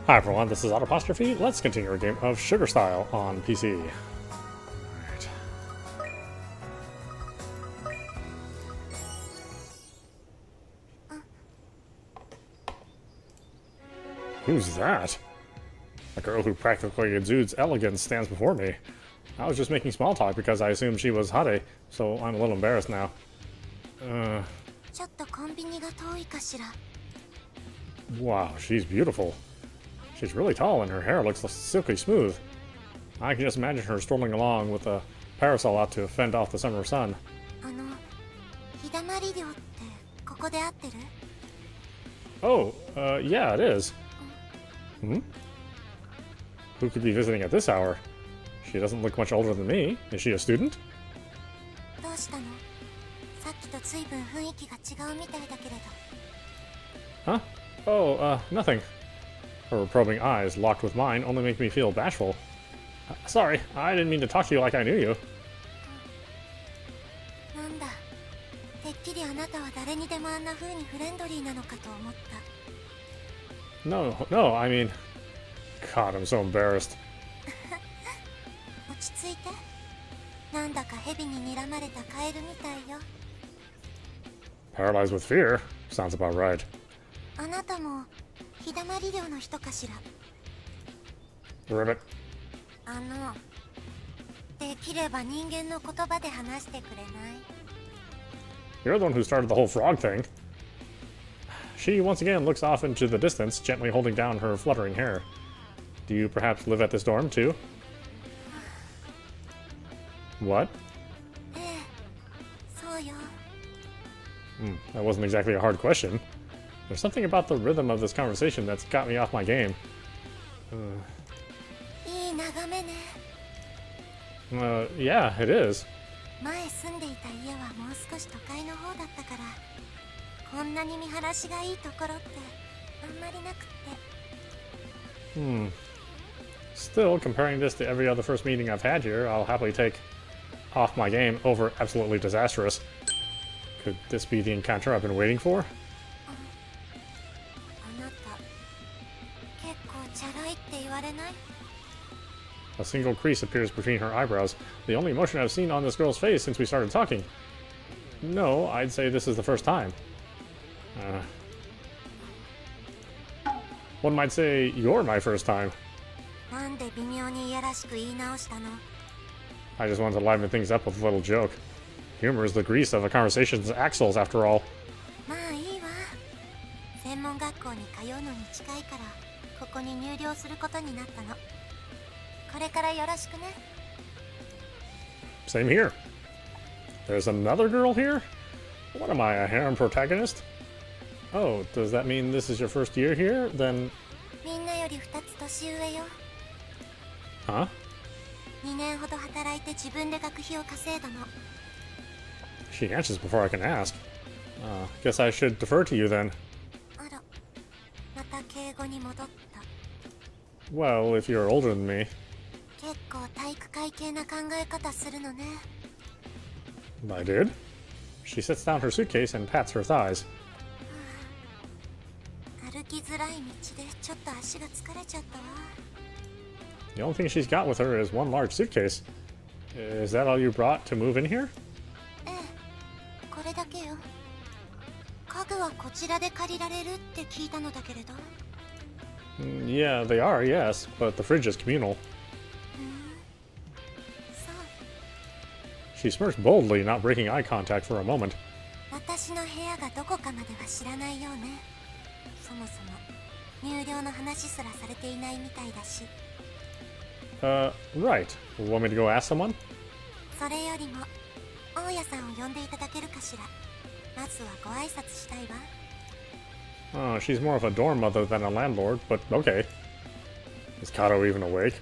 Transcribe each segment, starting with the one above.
Hi everyone, this is audap. Let's continue our game of Sugar Style on PC. Alright. Who's that? A girl who practically exudes elegance stands before me. I was just making small talk because I assumed she was Hare, so I'm a little embarrassed now. Wow, she's beautiful. She's really tall and her hair looks silky smooth. I can just imagine her strolling along with a parasol out to fend off the summer sun. Oh, yeah, it is. Hmm? Who could be visiting at this hour? She doesn't look much older than me. Is she a student? Huh? Oh, nothing. Her probing eyes, locked with mine, only make me feel bashful. Sorry, I didn't mean to talk to you like I knew you. No, I mean... God, I'm so embarrassed. Paralyzed with fear? Sounds about right. Ribbit. You're the one who started the whole frog thing. She once again looks off into the distance, gently holding down her fluttering hair. Do you perhaps live at this dorm, too? What? That wasn't exactly a hard question. There's something about the rhythm of this conversation that's got me off my game. Yeah, it is. Still, comparing this to every other first meeting I've had here, I'll happily take off my game over absolutely disastrous. Could this be the encounter I've been waiting for? A single crease appears between her eyebrows, the only emotion I've seen on this girl's face since we started talking. No, I'd say this is the first time. One might say you're my first time. I just wanted to liven things up with a little joke. Humor is the grease of a conversation's axles, after all. Same here. There's another girl here? What am I, a harem protagonist? Oh, does that mean this is your first year here? Then... Huh? She answers before I can ask. Guess I should defer to you then. Well, if you're older than me. I did? She sets down her suitcase and pats her thighs. The only thing she's got with her is one large suitcase. Is that all you brought to move in here? Yeah, they are, yes, but the fridge is communal. She smirks boldly, not breaking eye contact for a moment. Right. Want me to go ask someone? Oh, she's more of a dorm mother than a landlord, but okay. Is Kato even awake?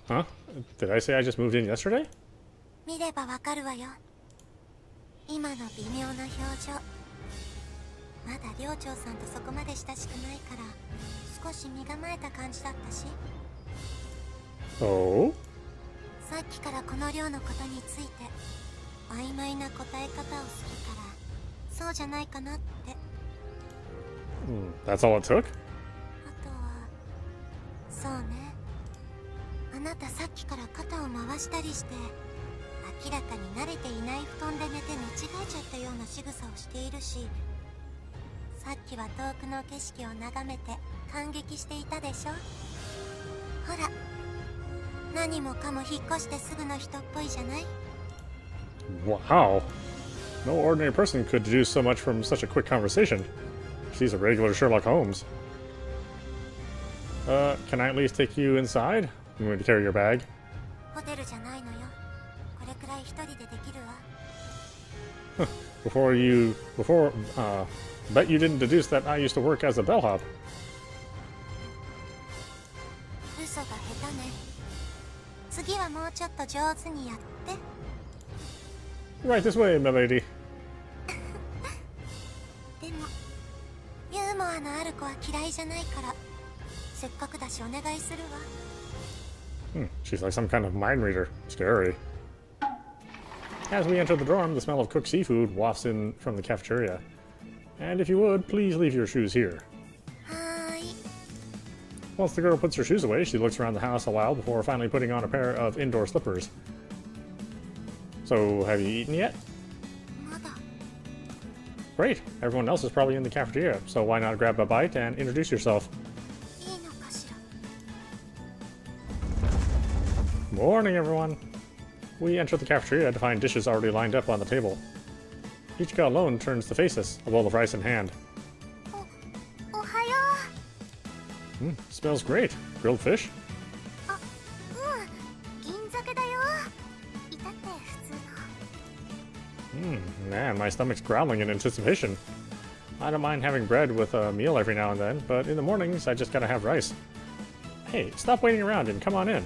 Huh? Did I say I just moved in yesterday? Oh? 曖昧な答え方をするからそうじゃないかなって。That's all it took? あとはそうね、あなたさっきから肩を回したりして明らかに慣れていない布団で寝て寝違えちゃったような仕草をしているし、さっきは遠くの景色を眺めて感激していたでしょ。ほら、何もかも引っ越してすぐの人っぽいじゃない。 Wow. No ordinary person could deduce so much from such a quick conversation. She's a regular Sherlock Holmes. Can I at least take you inside? You want me to carry your bag? ホテルじゃないのよ。これくらい一人でできるわ。Bet you didn't deduce that I used to work as a bellhop. 嘘が下手ね。次はもうちょっと上手にやって。 Right this way, my lady. でもユーモアのある子は嫌いじゃないから、せっかくだしお願いするわ。She's like some kind of mind reader. Scary. As we enter the dorm, the smell of cooked seafood wafts in from the cafeteria. And if you would, please leave your shoes here. はーい。 Once the girl puts her shoes away, she looks around the house a while before finally putting on a pair of indoor slippers. So, have you eaten yet? まだ。 Great. Everyone else is probably in the cafeteria, so why not grab a bite and introduce yourself? いいのかしら。 Morning, everyone. We enter the cafeteria to find dishes already lined up on the table. Ichika alone turns to face us, a bowl of rice in hand. おはよ Smells great. Grilled fish? う。あ、銀鮭だよ。いたって普通の。Man, my stomach's growling in anticipation. I don't mind having bread with a meal every now and then, but in the mornings I just gotta have rice. Hey, stop waiting around and come on in.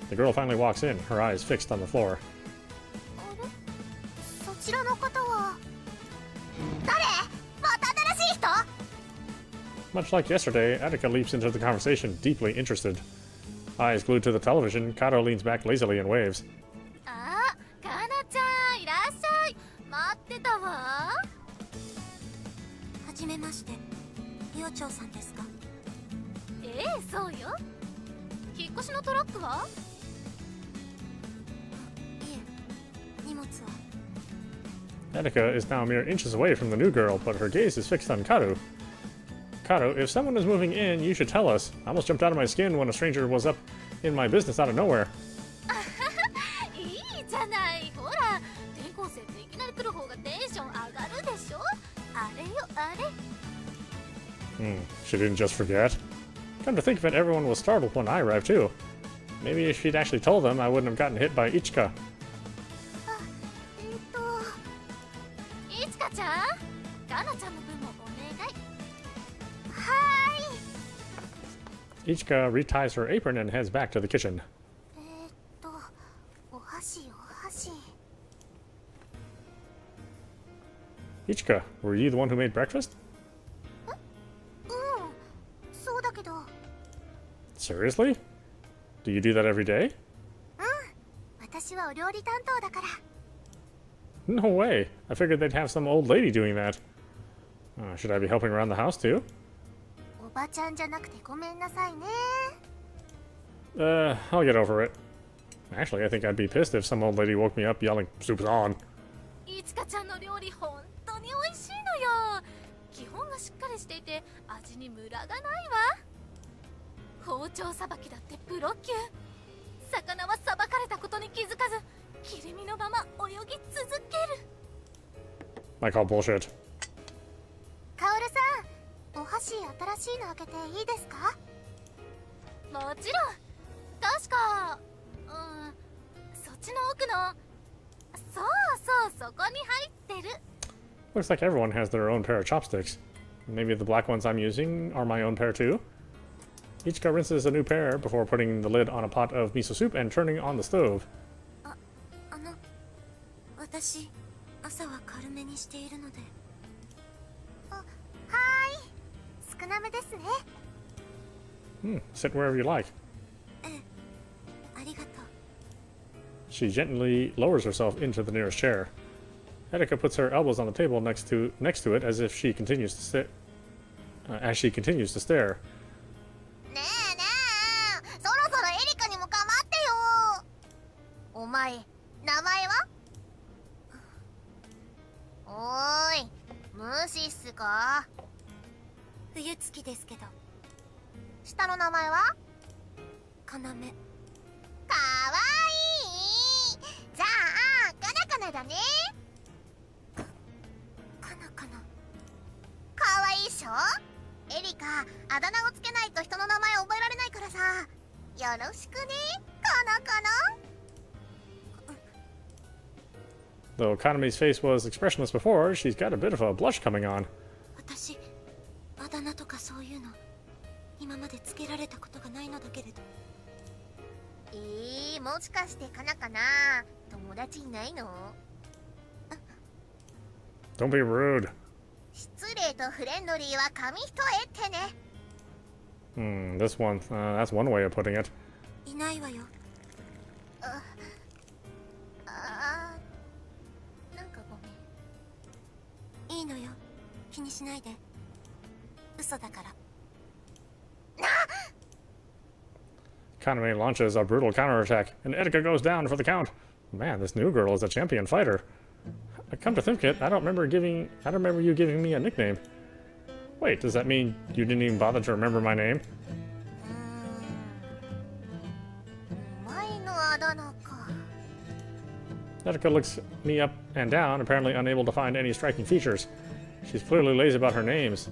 The girl finally walks in, her eyes fixed on the floor. あれ、そちらの方は誰？また新しい人？ Much like yesterday, Attica leaps into the conversation, deeply interested. Eyes glued to the television, Kato leans back lazily and waves. あ、かなちゃんいらっしゃい。待ってたわ。はじめまして、寮長さんですか？ええ、そうよ。引っ越しのトラックは？いえ、荷物は。 Attica is now mere inches away from the new girl, but her gaze is fixed on Kato. Kato, if someone is moving in, you should tell us. I almost jumped out of my skin when a stranger was up in my business out of nowhere. いいじゃない。ほら、転校生っていきなり来る方がテンション上がるでしょ。あれよ、あれ。She didn't just forget. Come to think of it, everyone was startled when I arrived too. Maybe if she'd actually told them, I wouldn't have gotten hit by Ichika. いちかちゃん、かなちゃんの分もお願い。はーい。 Ichika reties her apron and heads back to the kitchen. お箸。Ichika, were you the one who made breakfast? そうだけど。Seriously? Do you do that every day? 私はお料理担当だから。 No way. I figured they'd have some old lady doing that. Should I be helping around the house too? おばちゃんじゃなくてごめんなさいね。 I'll get over it. Actually, I think I'd be pissed if some old lady woke me up yelling, "Soup's on." いちかちゃんの料理本当に美味しいのよ。基本がしっかりしていて味にムラがないわ。包丁さばきだってプロ級。魚はさばかれたことに気づかず切り身のまま泳ぎ続ける。 I call bullshit. カオルさん、お箸新しいの開けていいですか？もちろん。確か、そっちの奥の、そこに入ってる。 Looks like everyone has their own pair of chopsticks. Maybe the black ones I'm using are my own pair too? Ichika rinses a new pair before putting the lid on a pot of miso soup and turning on the stove. 私、朝は軽めにしているので。はーい。少なめですね。Sit wherever you like. ええ、ありがとう。She gently lowers herself into the nearest chair. Etika puts her elbows on the table next to it as if she continues to stare.ねえねえ、そろそろエリカにも構ってよ。お前、名前は？おーい、無視っすか？冬月ですけど。下の名前は？かなめ。かわいい。じゃあ、かなかなだね。かなかな。かわいいっしょ？エリカ、あだ名をつけないと人の名前覚えられないからさ。よろしくね、かなかな。Though Kaname's face was expressionless before, she's got a bit of a blush coming on. 私、あだ名とかそういうの、今までつけられたことがないのだけれど。もしかしてかなかな、友達いないの？ Don't be rude. 失礼とフレンドリーは紙一重ってね。This one, that's one way of putting it. いないわよ。なんかごめん。いいのよ、気にしないで。嘘だから。Kaname launches a brutal counterattack, and Etika goes down for the count. Man, this new girl is a champion fighter. Come to think of it, I don't remember you giving me a nickname. Wait, does that mean you didn't even bother to remember my name? お前のあだ名か。Etika looks me up and down, apparently unable to find any striking features. She's clearly lazy about her names.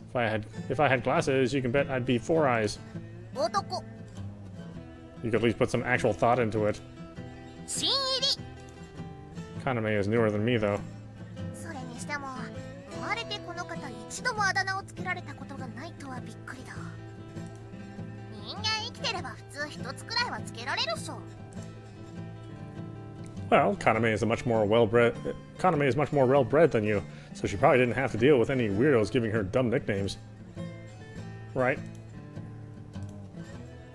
If I had glasses, you can bet I'd be Four Eyes. 男。You could at least put some actual thought into it. 新入り。 Kaname is newer than me, though. それにしても、生まれてこの方一度もあだ名をつけられたことがないとはびっくりだ。人間生きてれば普通一つくらいはつけられるっしょ。Well, Kaname is much more well-bred than you, so she probably didn't have to deal with any weirdos giving her dumb nicknames. Right?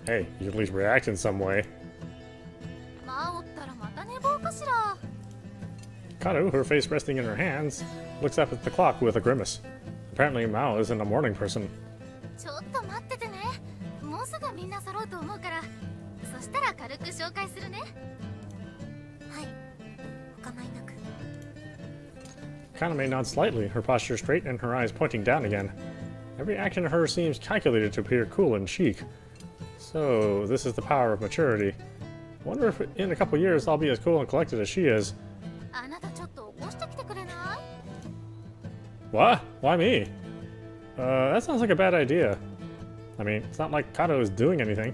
Hey, you can at least react in some way. Kanu, her face resting in her hands, looks up at the clock with a grimace. Apparently Mao isn't a morning person. ちょっと待っててね。もうすぐみんな揃うと思うから。そしたら軽く紹介するね。はい。お構いなく。Kaname nods slightly, her posture straight and her eyes pointing down again. Every action of hers seems calculated to appear cool and chic. So, this is the power of maturity. Wonder if in a couple years I'll be as cool and collected as she is. What? Why me? That sounds like a bad idea. I mean, it's not like Kato is doing anything.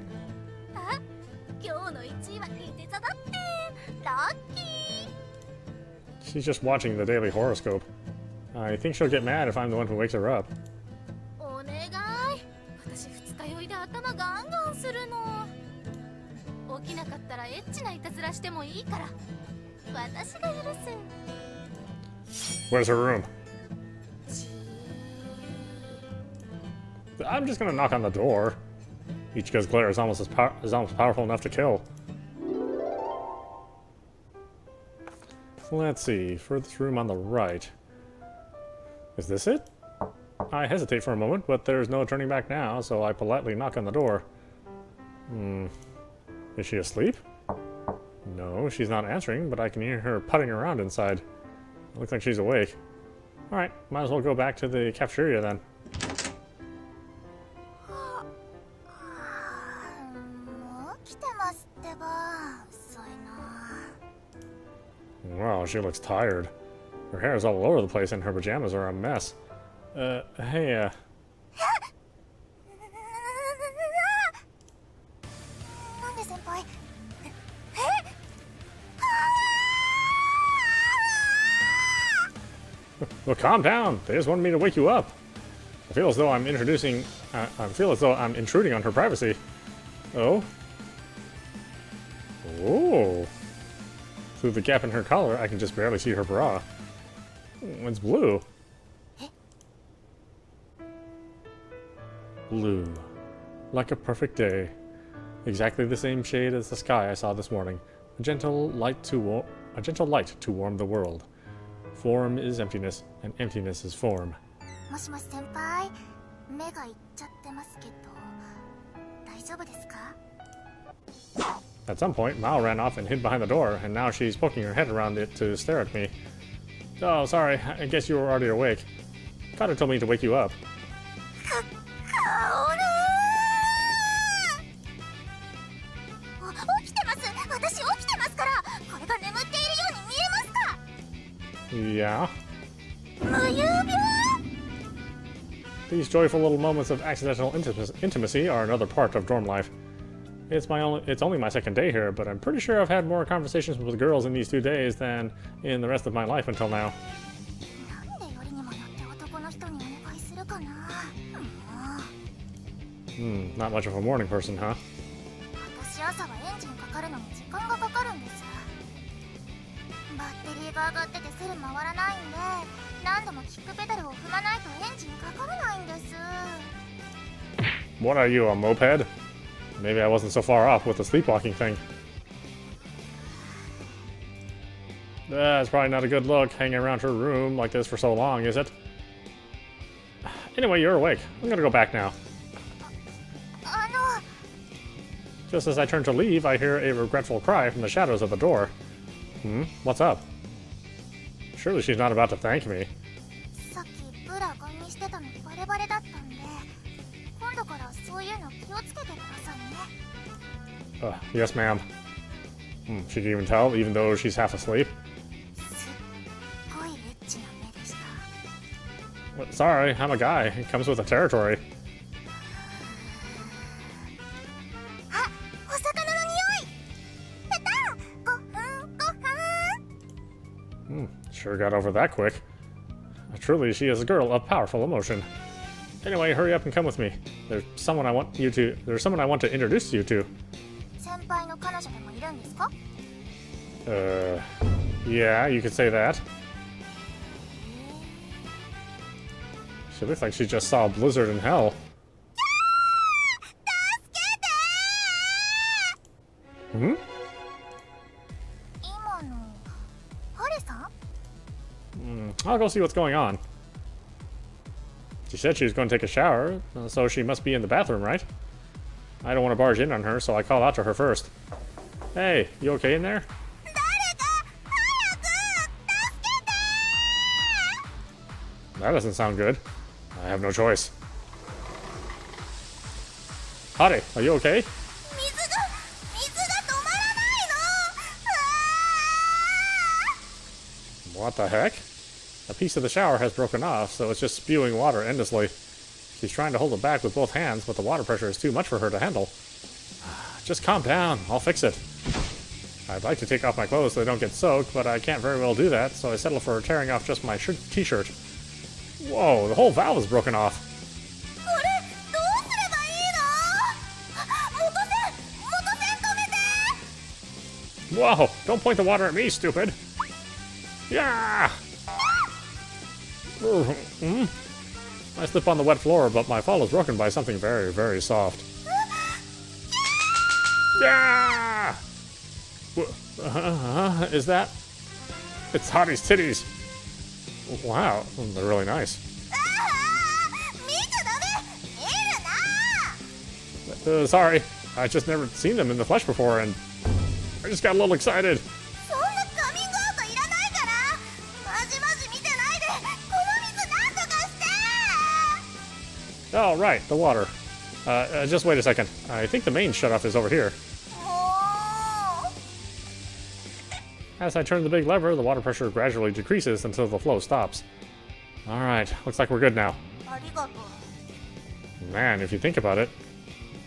She's just watching the daily horoscope. I think she'll get mad if I'm the one who wakes her up. Where's her room? I'm just gonna knock on the door. Ichika's glare is almost powerful enough to kill. Let's see, furthest room on the right. Is this it? I hesitate for a moment, but there's no turning back now, so I politely knock on the door. Is she asleep? No, she's not answering, but I can hear her putting around inside. It looks like she's awake. Alright, might as well go back to the cafeteria then. Wow, she looks tired. Her hair is all over the place and her pajamas are a mess. Hey, Well, calm down. They just wanted me to wake you up. I feel as though I'm intruding on her privacy. Oh? Oh. Through the gap in her collar, I can just barely see her bra. It's blue. Blue. Like a perfect day. Exactly the same shade as the sky I saw this morning. A gentle light to warm the world. Form is emptiness, and emptiness is form. もしもし先輩、目がいっちゃってますけど、大丈夫ですか? At some point, Mao ran off and hid behind the door, and now she's poking her head around it to stare at me. Oh, sorry, I guess you were already awake. Kata told me to wake you up. 起きてます。私起きてますから。これが眠っているように見えますか? Yeah? 無遊病? These joyful little moments of accidental intimacy are another part of dorm life. It's only my second day here, but I'm pretty sure I've had more conversations with girls in these 2 days than in the rest of my life until now. なんでよりにもよって男の人にお願いするかな。Not much of a morning person, huh? 私朝はエンジンかかるのに時間がかかるんです。バッテリーが上がっててセル回らないんで、何度もキックペダルを踏まないとエンジンかからないんです。 What are you, a moped? Maybe I wasn't so far off with the sleepwalking thing. That's probably not a good look, hanging around her room like this for so long, is it? Anyway, you're awake. I'm gonna go back now. Just as I turn to leave, I hear a regretful cry from the shadows of the door. What's up? Surely she's not about to thank me. さっきブラゴミしてたのバレバレだったんで、今度からそういうの気をつけてくださいね。Yes, ma'am. She can even tell, even though she's half asleep. すっごいエッチな目でした。Sorry, I'm a guy. It comes with the territory. あ、お魚の匂い。やったー。ごはんごはん。Sure got over that quick. Truly, she is a girl of powerful emotion. Anyway, hurry up and come with me. There's someone I want to introduce you to. 先輩の彼女でもいるんですか? Yeah, you could say that. She looks like she just saw a blizzard in hell. 助けてー。 Hmm? 今のハレさん? I'll go see what's going on. She said she was going to take a shower, so she must be in the bathroom, right? I don't want to barge in on her, so I call out to her first. Hey, you okay in there? 誰か早く助けてー。 That doesn't sound good. I have no choice. Hare, are you okay? 水が止まらないの。 What the heck? A piece of the shower has broken off, so it's just spewing water endlessly. She's trying to hold it back with both hands, but the water pressure is too much for her to handle. Just calm down, I'll fix it. I'd like to take off my clothes so they don't get soaked, but I can't very well do that, so I settle for tearing off just my t-shirt. Whoa, the whole valve is broken off. これどうすればいいの？元栓止めて。 Whoa, don't point the water at me, stupid. Yeah! I slip on the wet floor, but my fall is broken by something very, very soft. Yeah! Is that? It's Hattie's titties. Wow, they're really nice. 見ちゃダメ。見るな。 Sorry, I just never seen them in the flesh before, and I just got a little excited. そんなカミングアウトいらないから。マジマジ見てないで。この水なんとかして。 Oh, right, the water. Just wait a second. I think the main shutoff is over here. もう。 As I turn the big lever, the water pressure gradually decreases until the flow stops. Alright, looks like we're good now. ありがとう。 Man, if you think about it,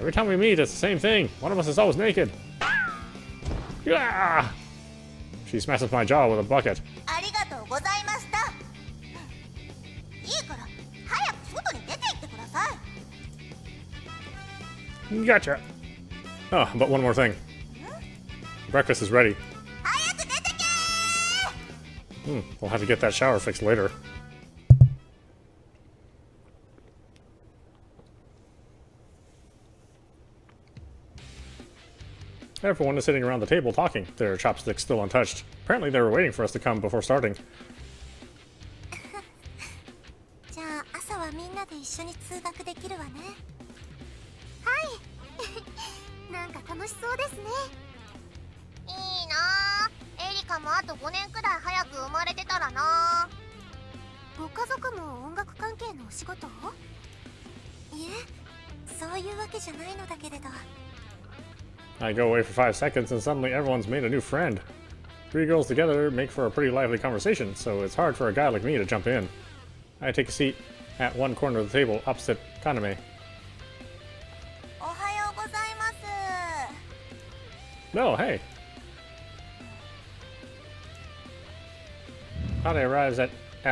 every time we meet, it's the same thing. One of us is always naked. Yeah! She smashes my jaw with a bucket. ありがとうございました。いいから早く外に出て行ってください。 Gotcha! Oh, but one more thing. Breakfast is ready. 早く出てけー。 We'll have to get that shower fixed later. Everyone is sitting around the table talking, their chopsticks still untouched. Apparently they were waiting for us to come before starting. じゃあ朝はみんなで一緒に通学できるわね。はいなんか楽しそうですね。いいなあ。エリカもあと5年くらい早く生まれてたらな。ご家族も音楽関係のお仕事？いえ、そういうわけじゃないのだけれど。 I go away for 5 seconds and suddenly everyone's made a new friend. 3 girls together make for a pretty lively conversation, so it's hard for a guy like me to jump in. I take a seat at one corner of the table opposite Kaname. おはようございます。 No, hey! Kane arrives at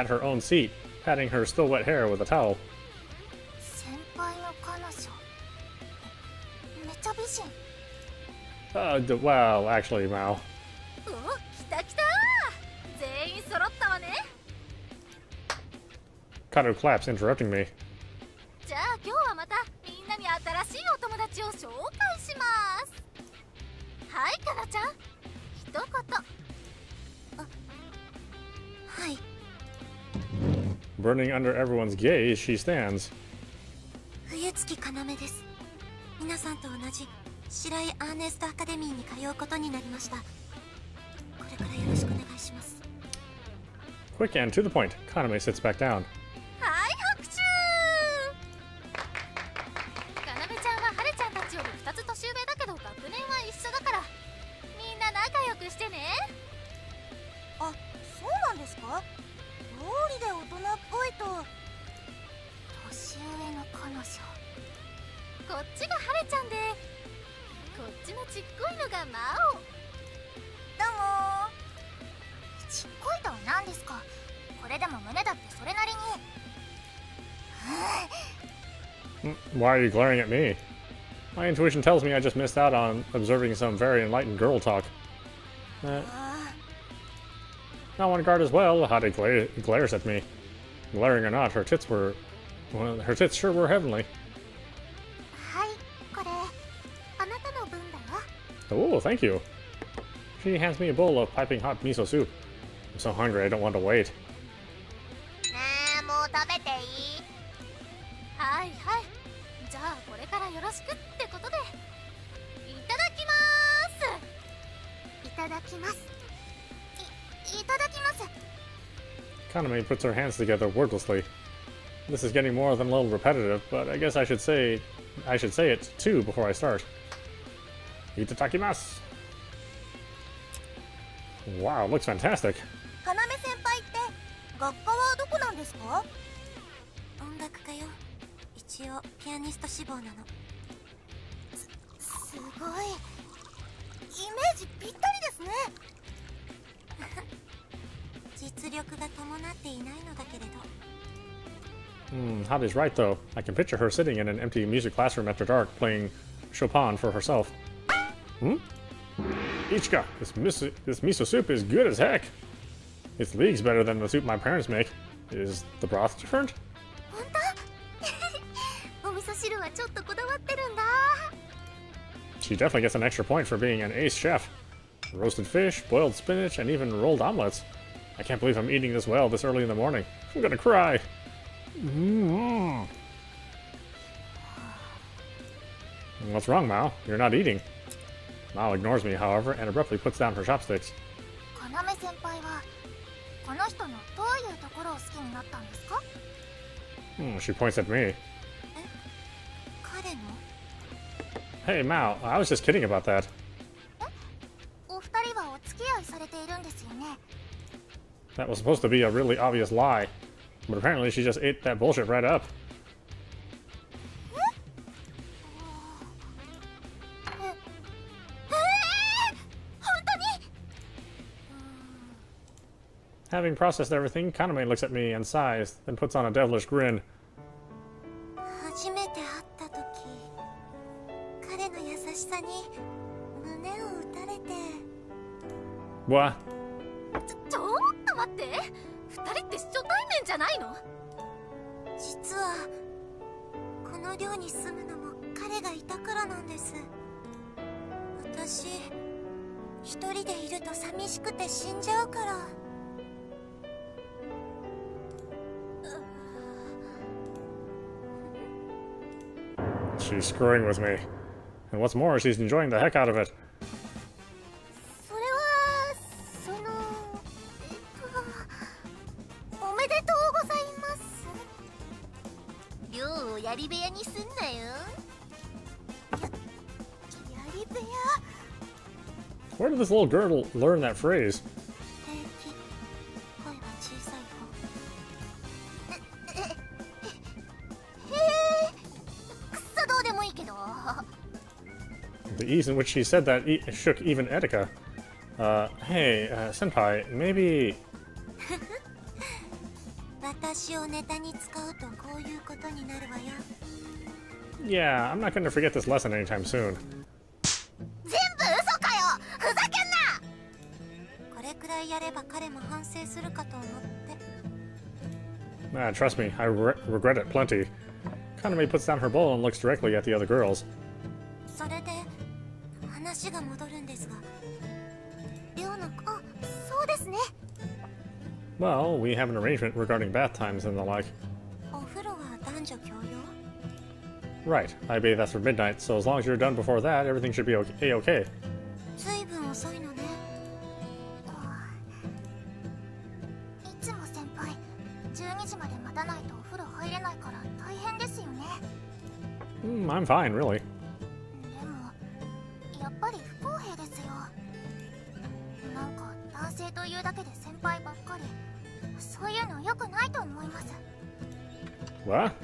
her own seat, patting her still wet hair with a towel. 先輩の彼女。めっちゃ美人。 Well, actually, Mao. お、来た来た。全員揃ったわね。 Kato claps, interrupting me. じゃあ今日はまたみんなに新しいお友達を紹介します。はい、かなちゃん。一言。あ、はい。 Burning under everyone's gaze, she stands. 冬月要です。皆さんと同じ白井アーネストアカデミーに通うことになりました。これからよろしくお願いします。 Quick and to the point, Kaname sits back down. はい、拍手。かなめちゃんははるちゃんたちより2つ年上だけど学年は一緒だからみんな仲良くしてね。あ、そうなんですか。道理で大人っぽいと年上の彼女。こっちがはるちゃんでこっちのちっこいのがマオ。どうも。ちっこいとは何ですか。これでも胸だってそれなりに。Why are you glaring at me? My intuition tells me I just missed out on observing some very enlightened girl talk. Not one guard as well. Hade glares at me. Glaring or not, her tits sure were heavenly. はい、これあなたの分だよ。 Oh, thank you. She hands me a bowl of piping hot miso soup. I'm so hungry I don't want to wait. ねえ、もう食べていい？はいはい。じゃあこれからよろしくってことでいただきます。いただきます。いただきます。 Kaname puts her hands together wordlessly. This is getting more than a little repetitive, but I guess I should say it too before I start. Itadakimasu. Wow, looks fantastic. かなめ先輩って学科はどこなんですか？音楽科よ。一応ピアニスト志望なの。すごい。イメージぴったりですね。実力が伴っていないのだけれど。Hade's right though. I can picture her sitting in an empty music classroom after dark playing Chopin for herself. Ichika, this miso soup is good as heck. It's leagues better than the soup my parents make. Is the broth different? 本当？お味噌汁はちょっとこだわってるんだ。 She definitely gets an extra point for being an ace chef. Roasted fish, boiled spinach, and even rolled omelets. I can't believe I'm eating this well this early in the morning. I'm gonna cry. What's wrong, Mao? You're not eating. Mao ignores me, however, and abruptly puts down her chopsticks. かなめ先輩はこの人のどういうところを好きになったんですか？ She points at me. 彼の？ Hey, Mao, I was just kidding about that. お二人はお付き合いされているんですよね。 That was supposed to be a really obvious lie. But apparently she just ate that bullshit right up. Having processed everything, Kaname looks at me and sighs, then puts on a devilish grin. 初めて会った時、彼の優しさに胸を打たれて。 What? ちょっと待って、二人って初対面じゃないの？実はこの寮に住むのも彼がいたからなんです。私ると寂しくて死んじゃうから。She's screwing with me. And what's more, she's enjoying the heck out of it. それはおめでとうございます。寮をやり部屋にすんなよ。やり部屋。 Where did this little girl learn that phrase? 平気。声は小さい方。くっそどうでもいいけど。 The ease in which she said that shook even Etika. Hey, senpai, maybe... 私をネタに使うとこういうことになるわよ。 Yeah, I'm not going to forget this lesson anytime soon. 全部嘘かよ。ふざけんな。これくらいやれば彼も反省するかと思って。 Trust me, I regret it plenty. Kaname puts down her bowl and looks directly at the other girls. それで話が戻るんですが、寮のそうですね。 Well, we have an arrangement regarding bath times and the like. お風呂は男女共用。 Right, I bathe after midnight, so as long as you're done before that, everything should be okay. ずいぶん遅いのね。いつも先輩、12時まで待たないとお風呂入れないから大変ですよね。 I'm fine, really. でもやっぱり不公平ですよ。なんか男性というだけで先輩ばっかり、そういうの良くないと思います。 What?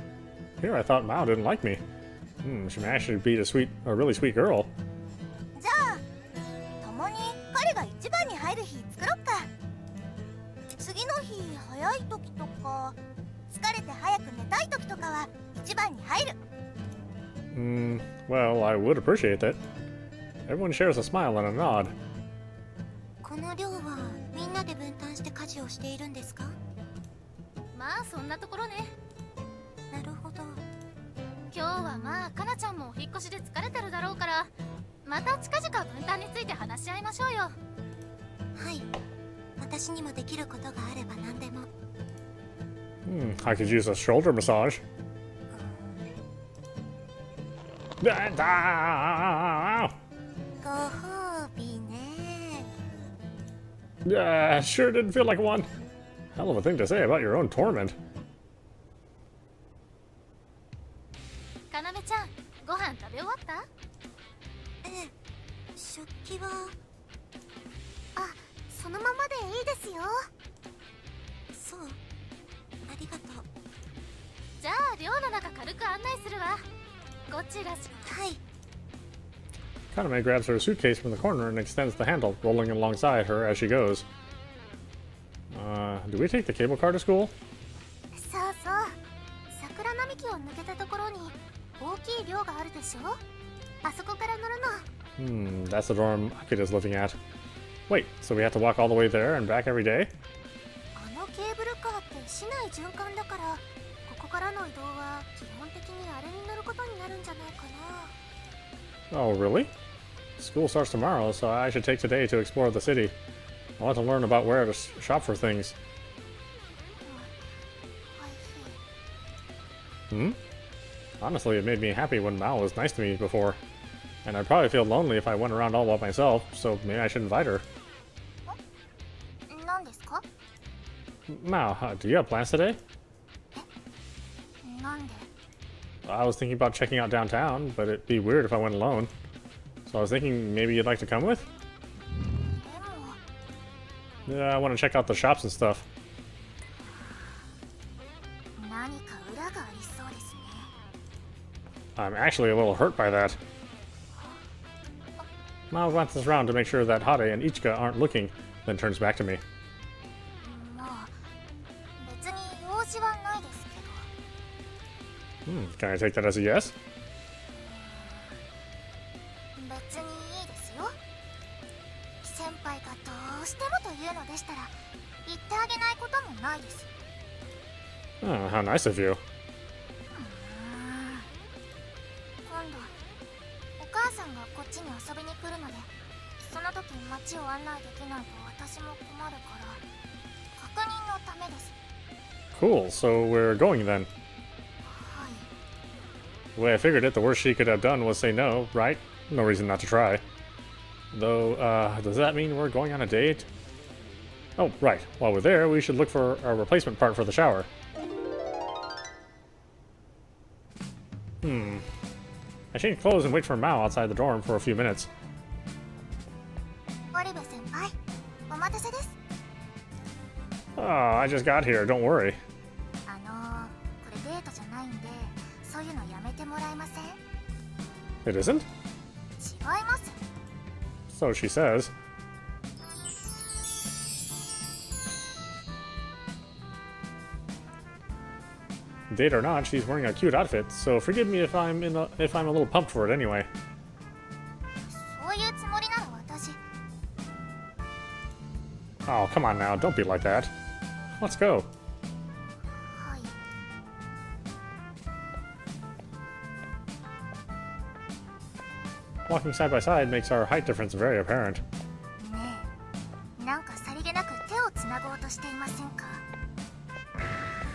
Here I thought Mao didn't like me. She may actually be a really sweet girl. じゃあ共に彼が一番に入る日作ろっか。次の日早い時とか疲れて早く寝たい時とかは一番に入る。 Well, I would appreciate that. Everyone shares a smile and a nod. この寮はみんなで分担して家事をしているんですか？まあそんなところね。なるほど。今日はまあかなちゃんもお引っ越しで疲れてるだろうから、また近々分担について話し合いましょうよ。はい、私にもできることがあれば何でも。I could use a shoulder massage. ご褒美ね。 Sure didn't feel like one. Hell of a thing to say about your own torment. かなめちゃん、ご飯食べ終わった？ええ、食器はそのままでいいですよ。そう、ありがとう。じゃあ寮の中軽く案内するわ。こちらし。はい。 Kaname grabs her suitcase from the corner and extends the handle, rolling alongside her as she goes. Do we take the cable car to school? そうそう。桜並木を抜けたところに大きい寮があるでしょ。あそこから乗るの。That's the dorm Akita is living at. Wait, so we have to walk all the way there and back every day? あのケーブルカーって市内循環だから、ここからの移動は基本的にあれに乗ることになるんじゃないかな。 Oh, really? School starts tomorrow, so I should take today to explore the city. I want to learn about where to shop for things. Honestly, it made me happy when Mao was nice to me before. And I'd probably feel lonely if I went around all by myself, so maybe I should invite her. 何ですか？ Mao, do you have plans today? なんで？ I was thinking about checking out downtown, but it'd be weird if I went alone. So I was thinking maybe you'd like to come with? でも Yeah, I want to check out the shops and stuff. 何か裏がありそうですね。 I'm actually a little hurt by that. Mao glances around to make sure that Hade and Ichika aren't looking, then turns back to me. まあ別に用事はないですけど。 Can I take that as a yes? 別にいいですよ。先輩がどうしてもというのでしたら言ってあげないこともないです。 Oh, how nice of you. 今度お母さんがこっちに遊びに来るので、その時近街を案内できないと私も困るから確認のためです。 Cool, so we're going then. はい。 The way I figured it, the worst she could have done was say no, right? No reason not to try. Though, does that mean we're going on a date? Oh, right. While we're there, we should look for a replacement part for the shower. I change clothes and wait for Mao outside the dorm for a few minutes. オリベ先輩、お待たせです。 Oh, I just got here, don't worry. これデートじゃないんで、そういうのやめてもらえません？ It isn't? 違います。 So she says. Date or not, she's wearing a cute outfit, so forgive me if I'm a little pumped for it anyway. そういうつもりなら私。 Oh, come on now, don't be like that. Let's go. はい。 Walking side by side makes our height difference very apparent. ねえ、なんかさりげなく手をつなごうとしていませんか？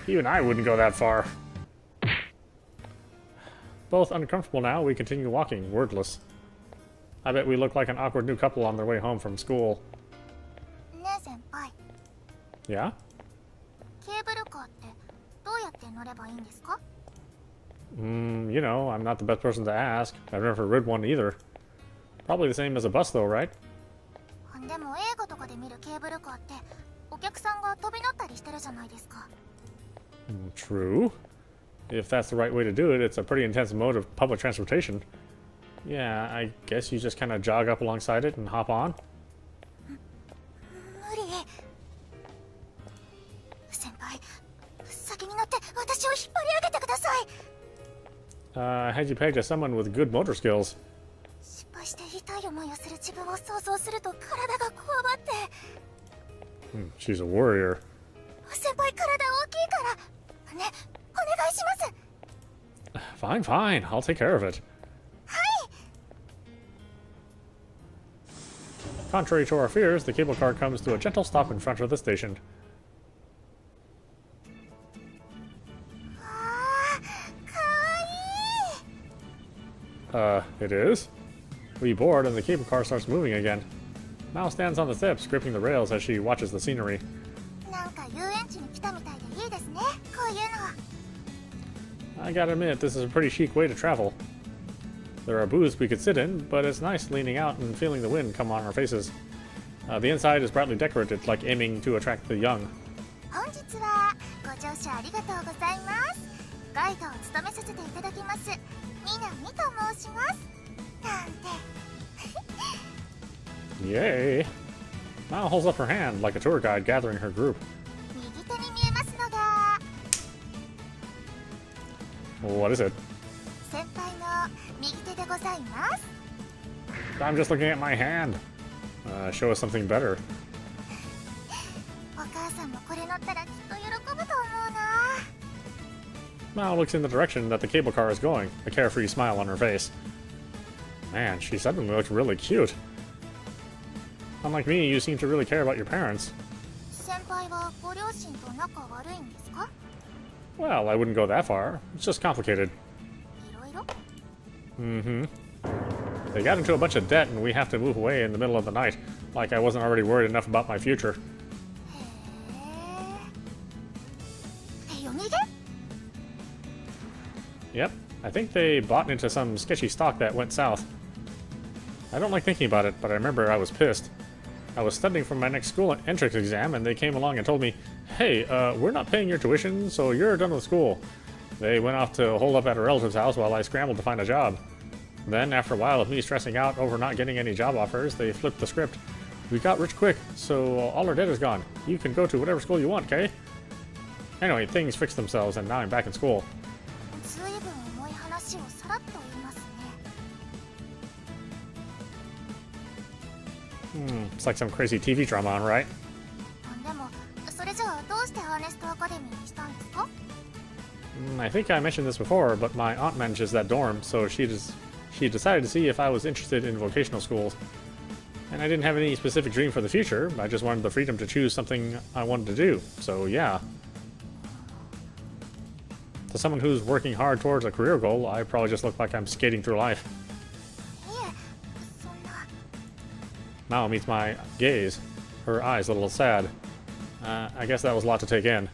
Even I wouldn't go that far. Both uncomfortable now, we continue walking, wordless. I bet we look like an awkward new couple on their way home from school. ねえ先輩、 Yeah? ケーブルカーってどうやって乗ればいいんですか？ You know, I'm not the best person to ask. I've never ridden one either. Probably the same as a bus though, right? でも映画とかで見るケーブルカーってお客さんが飛び乗ったりしてるじゃないですか。 True. If that's the right way to do it, it's a pretty intense mode of public transportation. Yeah, I guess you just kind of jog up alongside it and hop on. 無理。先輩、先に乗って私を引っ張り上げてください。 I had you pegged as someone with good motor skills. 失敗して痛い思いをする自分を想像すると体がこわばって。 She's a warrior. 先輩、体大きいからね、お願いします。 Fine, fine. I'll take care of it. はい。 Contrary to our fears, the cable car comes to a gentle stop in front of the station. わあ、かわいい。 It is? We board and the cable car starts moving again. Mao stands on the steps, gripping the rails as she watches the scenery. なんか遊園地に来たみたいでいいですね、こういうの。 I gotta admit, this is a pretty chic way to travel. There are booths we could sit in, but it's nice leaning out and feeling the wind come on our faces. The inside is brightly decorated, like aiming to attract the young. 本日はご乗車ありがとうございます。ガイドを務めさせていただきます、みなみと申します。なんて。 Yay! Mao holds up her hand like a tour guide gathering her group. 右手に見えますのが What is it? 先輩の右手でございます。 I'm just looking at my hand. Show us something better. お母さんもこれ乗ったらきっと喜ぶと思うな。 Mao looks in the direction that the cable car is going, a carefree smile on her face. Man, she suddenly looked really cute. Unlike me, you seem to really care about your parents. 先輩はご両親と仲悪いんですか？ Well, I wouldn't go that far. It's just complicated. いろいろ？ They got into a bunch of debt and we have to move away in the middle of the night, like I wasn't already worried enough about my future. へえ。夜逃げ？ Yep, I think they bought into some sketchy stock that went south. I don't like thinking about it, but I remember I was pissed. I was studying for my next school entrance exam, and they came along and told me, hey, we're not paying your tuition, so you're done with school. They went off to hold up at a relative's house while I scrambled to find a job. Then, after a while of me stressing out over not getting any job offers, they flipped the script. We got rich quick, so all our debt is gone. You can go to whatever school you want, okay? Anyway, things fixed themselves, and now I'm back in school. ずいぶん重い話をさらっと言いますね。 It's like some crazy TV drama, right? でもそれじゃあどうしてアーネストアカデミーにしたんですか？ I think I mentioned this before, but my aunt manages that dorm, so she decided to see if I was interested in vocational schools. And I didn't have any specific dream for the future. I just wanted the freedom to choose something I wanted to do. So yeah. To someone who's working hard towards a career goal, I probably just look like I'm skating through life. Mao meets my gaze, her eyes a little sad. I guess that was a lot to take in.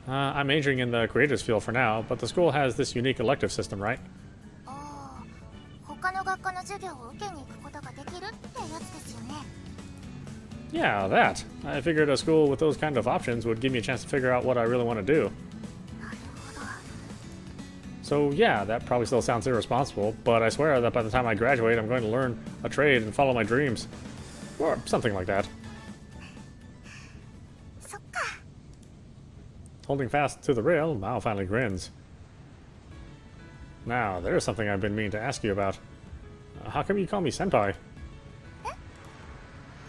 I'm majoring in the creators field for now, but the school has this unique elective system, right? Yeah, that. I figured a school with those kind of options would give me a chance to figure out what I really want to do. So yeah, that probably still sounds irresponsible, but I swear that by the time I graduate, I'm going to learn a trade and follow my dreams. Or something like that. Holding fast to the rail, Mao finally grins. Now, there's something I've been meaning to ask you about. How come you call me senpai?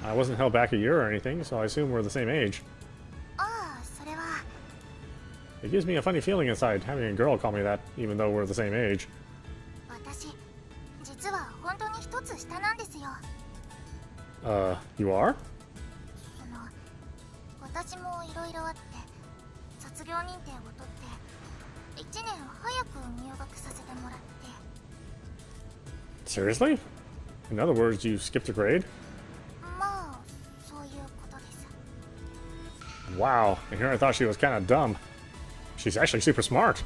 I wasn't held back a year or anything, so I assume we're the same age. It gives me a funny feeling inside, having a girl call me that, even though we're the same age. You are? Seriously? In other words, you skipped a grade? Wow, and here I thought she was kind of dumb. She's actually super smart.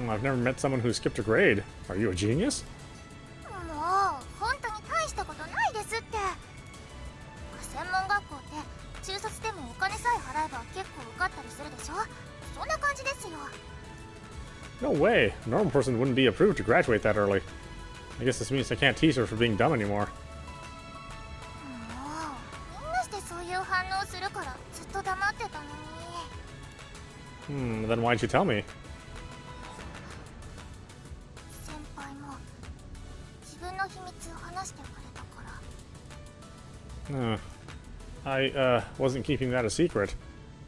I've never met someone who skipped a grade. Are you a genius? No way. A normal person wouldn't be approved to graduate that early. I guess this means I can't tease her for being dumb anymore. Then why'd you tell me? I wasn't keeping that a secret.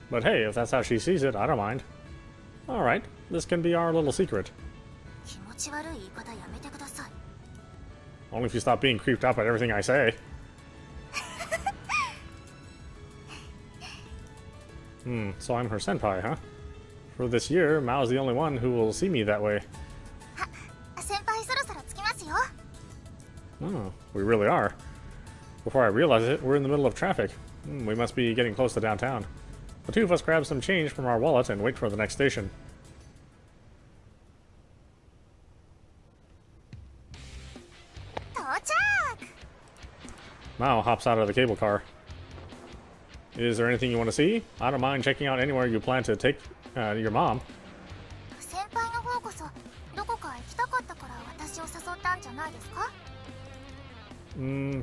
But hey, if that's how she sees it, I don't mind. Alright, this can be our little secret. Only if you stop being creeped out by everything I say. So I'm her senpai, huh? For this year, Mao's the only one who will see me that way. Oh, we really are. Before I realize it, we're in the middle of traffic. We must be getting close to downtown. The two of us grab some change from our wallet and wait for the next station. Mao hops out of the cable car. Is there anything you want to see? I don't mind checking out anywhere you plan to take your mom.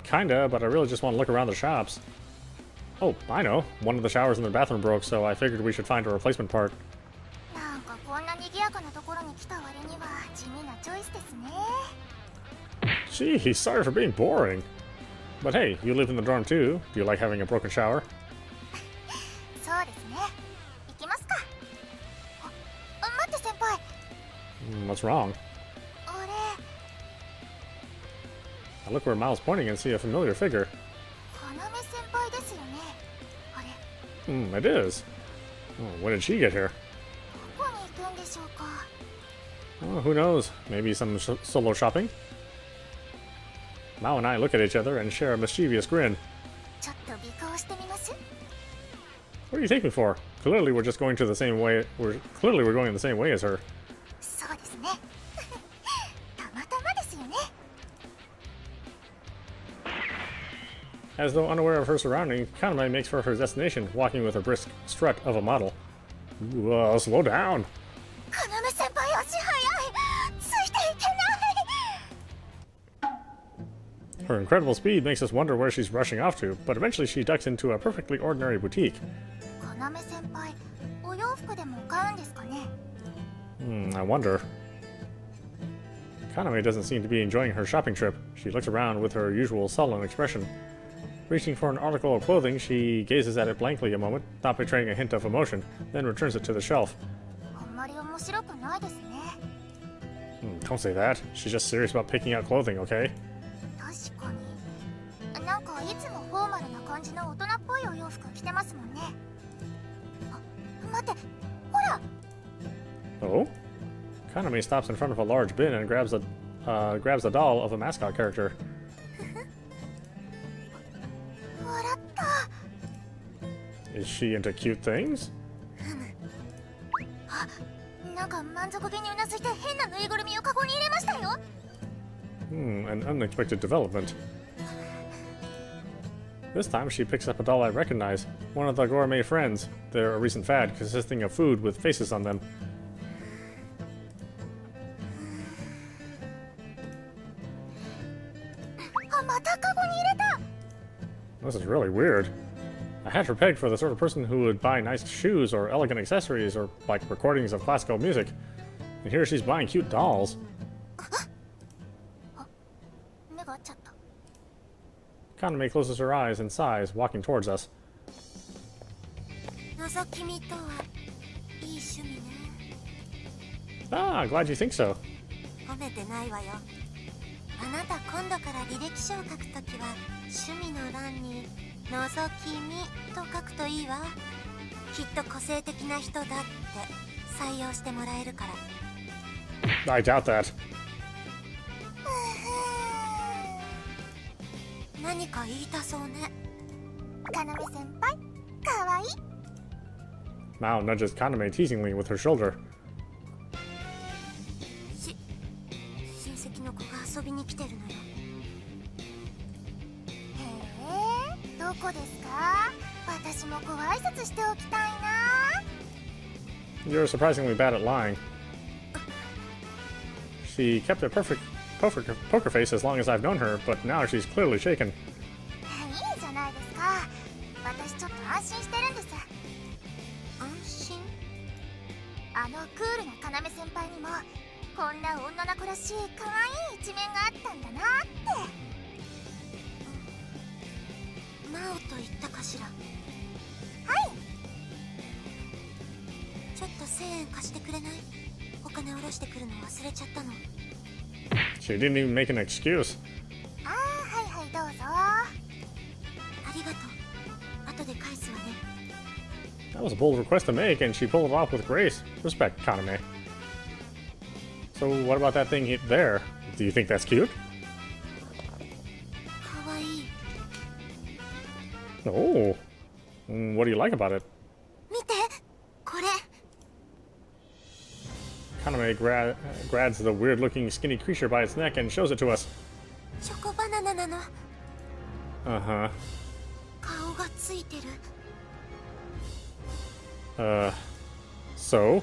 Kinda, but I really just want to look around the shops. Oh, I know. One of the showers in the bathroom broke, so I figured we should find a replacement part. Gee, sorry for being boring. But hey, you live in the dorm too. Do you like having a broken shower? What's wrong? I look where Mao's pointing and see a familiar figure. It is. Oh, when did she get here? Oh, who knows? Maybe some solo shopping? Mao and I look at each other and share a mischievous grin. What do you take me for? Clearly we're just going to the same way. We're going the same way as her. As though unaware of her surroundings, Kaname makes for her destination, walking with a brisk strut of a model. Ooh, slow down! Her incredible speed makes us wonder where she's rushing off to, but eventually she ducks into a perfectly ordinary boutique. I wonder. Kaname doesn't seem to be enjoying her shopping trip. She looks around with her usual sullen expression. Reaching for an article of clothing, she gazes at it blankly a moment, not betraying a hint of emotion, then returns it to the shelf. Don't say that. She's just serious about picking out clothing, okay? 確かになんかいつもフォーマルな感じの大人っぽいお洋服着てますもんね。あ、待って、ほら。 Oh? Kaname stops in front of a large bin and grabs a doll of a mascot character. 笑った。 Is she into cute things? あ、なんか満足げにうなずいて変なぬいぐるみをカゴに入れましたよ。An unexpected development. This time she picks up a doll I recognize, one of the gourmet friends. They're a recent fad consisting of food with faces on them. あ、またカゴに入れた。 This is really weird. I had her pegged for the sort of person who would buy nice shoes or elegant accessories or like recordings of classical music. And here she's buying cute dolls. 目が合っちゃった。 Kaname closes her eyes and sighs, walking towards us. 覗き見とはいい趣味ね。 Ah, glad you think so. 褒めてないわよ。あなた今度から履歴書を書くときは趣味の欄に覗き見と書くといいわ。きっと個性的な人だって採用してもらえるから。 I doubt that. 何か言いたそうね。かなめ先輩、かわいい。 Mao nudges Kaname teasingly with her shoulder. 親戚の子が遊びに来てるのよ。へえ、どこですか？私もご挨拶しておきたいな。 You're surprisingly bad at lying. She kept a perfect poker face as long as I've known her, but now she's clearly shaken. いいじゃないですか。私ちょっと安心してるんです。安心？あのクールなかなめ先輩にもこんな女の子らしい可愛い一面があったんだなって。マオと言ったかしら。はい。ちょっと1000円貸してくれない？お金下ろしてくるの忘れちゃったの。 She didn't even make an excuse. ああ、はいはい、どうぞ。ありがとう。後で返すわね。 That was a bold request to make, and she pulled it off with grace. Respect, Kaname. So what about that thing there? Do you think that's cute? かわいい。 Oh. What do you like about it? 見て、これ。 Kaname grabs the weird-looking skinny creature by its neck and shows it to us. チョコバナナなの。 Uh-huh. 顔がついてる。 So?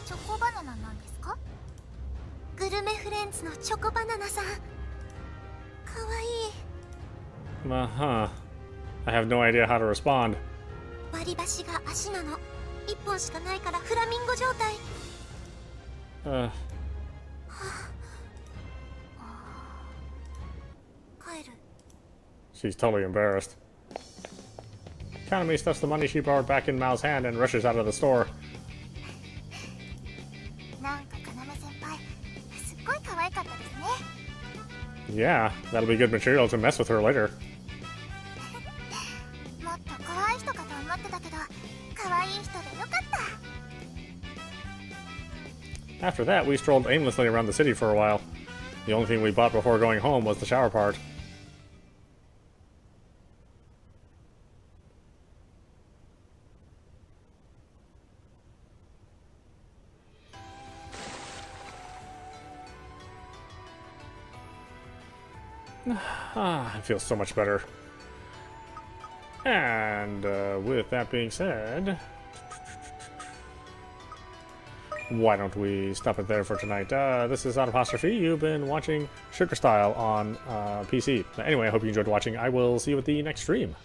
チョコバナナなんですか？グルメフレンズのチョコバナナさん。かわいい。 Uh-huh. I have no idea how to respond. 割り箸が足なの。一本しかないからフラミンゴ状態。 帰る。 She's totally embarrassed. Kaname stuffs the money she borrowed back in Mao's hand and rushes out of the store. なんかかなめ先輩、すっごい可愛かったですね。 Yeah, that'll be good material to mess with her later. もっと怖い人かと思ってたけど、可愛い人でよかった。 After that, we strolled aimlessly around the city for a while. The only thing we bought before going home was the shower part. I feel so much better. And with that being said, why don't we stop it there for tonight? This is audap. You've been watching Sugar Style on PC. Anyway, I hope you enjoyed watching. I will see you at the next stream.